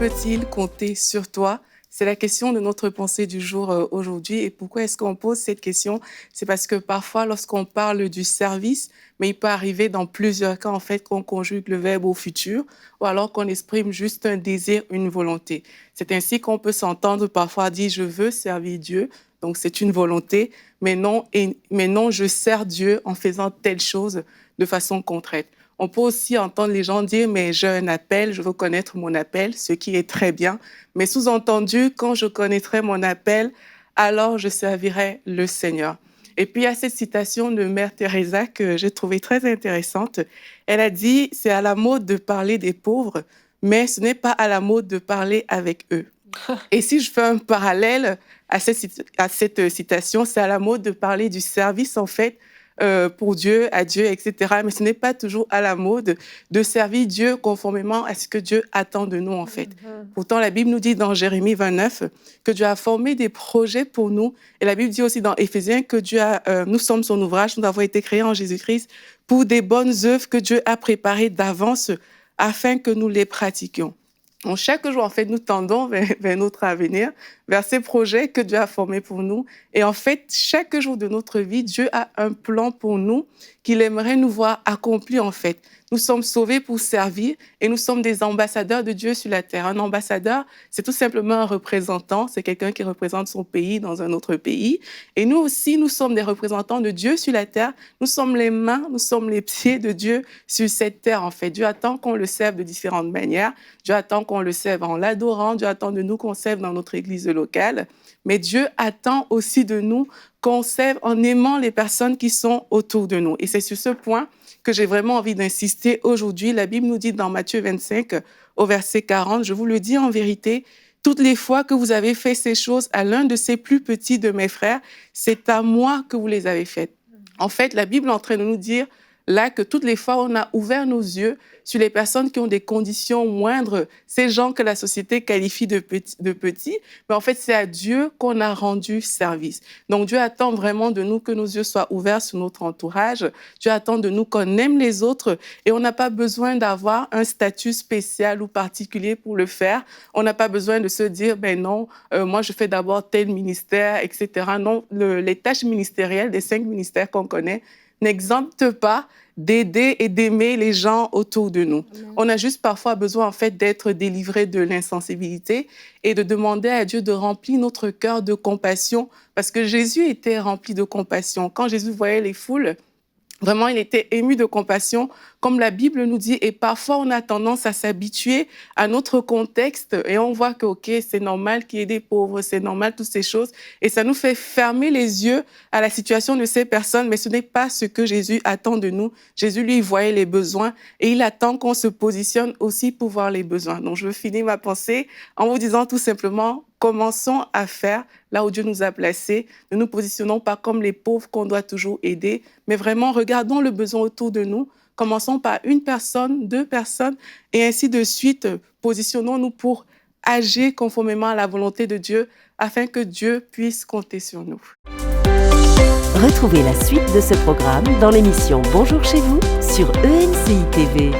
peut-il compter sur toi? C'est la question de notre pensée du jour aujourd'hui. Et pourquoi est-ce qu'on pose cette question? C'est parce que parfois, lorsqu'on parle du service, mais il peut arriver dans plusieurs cas, en fait, qu'on conjugue le verbe au futur ou alors qu'on exprime juste un désir, une volonté. C'est ainsi qu'on peut s'entendre parfois dire je veux servir Dieu, donc c'est une volonté, mais non, je sers Dieu en faisant telle chose de façon concrète. On peut aussi entendre les gens dire mais j'ai un appel, je veux connaître mon appel, ce qui est très bien. Mais sous-entendu, quand je connaîtrai mon appel, alors je servirai le Seigneur. Et puis, il y a cette citation de Mère Teresa que j'ai trouvée très intéressante. Elle a dit, c'est à la mode de parler des pauvres, mais ce n'est pas à la mode de parler avec eux. Et si je fais un parallèle à cette citation, c'est à la mode de parler du service, en fait, pour Dieu, à Dieu, etc. Mais ce n'est pas toujours à la mode de servir Dieu conformément à ce que Dieu attend de nous, en fait. Pourtant, la Bible nous dit dans Jérémie 29 que Dieu a formé des projets pour nous. Et la Bible dit aussi dans Éphésiens que nous sommes son ouvrage, nous avons été créés en Jésus-Christ pour des bonnes œuvres que Dieu a préparées d'avance afin que nous les pratiquions. Donc, chaque jour, en fait, nous tendons vers notre avenir, vers ces projets que Dieu a formés pour nous. Et en fait, chaque jour de notre vie, Dieu a un plan pour nous qu'il aimerait nous voir accompli, en fait. Nous sommes sauvés pour servir et nous sommes des ambassadeurs de Dieu sur la terre. Un ambassadeur, c'est tout simplement un représentant. C'est quelqu'un qui représente son pays dans un autre pays. Et nous aussi, nous sommes des représentants de Dieu sur la terre. Nous sommes les mains, nous sommes les pieds de Dieu sur cette terre, en fait. Dieu attend qu'on le serve de différentes manières. Dieu attend qu'on le serve en l'adorant. Dieu attend de nous qu'on serve dans notre église locale. Mais Dieu attend aussi de nous qu'on serve en aimant les personnes qui sont autour de nous. Et c'est sur ce point que j'ai vraiment envie d'insister aujourd'hui. La Bible nous dit dans Matthieu 25, au verset 40, « Je vous le dis en vérité, toutes les fois que vous avez fait ces choses à l'un de ces plus petits de mes frères, c'est à moi que vous les avez faites. » En fait, la Bible est en train de nous dire là que toutes les fois, on a ouvert nos yeux sur les personnes qui ont des conditions moindres, ces gens que la société qualifie de petits, mais en fait, c'est à Dieu qu'on a rendu service. Donc, Dieu attend vraiment de nous que nos yeux soient ouverts sur notre entourage. Dieu attend de nous qu'on aime les autres et on n'a pas besoin d'avoir un statut spécial ou particulier pour le faire. On n'a pas besoin de se dire, ben non, moi, je fais d'abord tel ministère, etc. Non, les tâches ministérielles des 5 ministères qu'on connaît n'exemptent pas d'aider et d'aimer les gens autour de nous. Amen. On a juste parfois besoin, en fait, d'être délivré de l'insensibilité et de demander à Dieu de remplir notre cœur de compassion, parce que Jésus était rempli de compassion. Quand Jésus voyait les foules, vraiment, il était ému de compassion, comme la Bible nous dit. Et parfois, on a tendance à s'habituer à notre contexte et on voit que, OK, c'est normal qu'il y ait des pauvres, c'est normal, toutes ces choses. Et ça nous fait fermer les yeux à la situation de ces personnes. Mais ce n'est pas ce que Jésus attend de nous. Jésus, lui, il voyait les besoins et il attend qu'on se positionne aussi pour voir les besoins. Donc, je veux finir ma pensée en vous disant tout simplement, commençons à faire là où Dieu nous a placés. Ne nous positionnons pas comme les pauvres qu'on doit toujours aider, mais vraiment regardons le besoin autour de nous. Commençons par 1 personne, 2 personnes, et ainsi de suite. Positionnons-nous pour agir conformément à la volonté de Dieu, afin que Dieu puisse compter sur nous. Retrouvez la suite de ce programme dans l'émission Bonjour chez vous sur ENCI TV.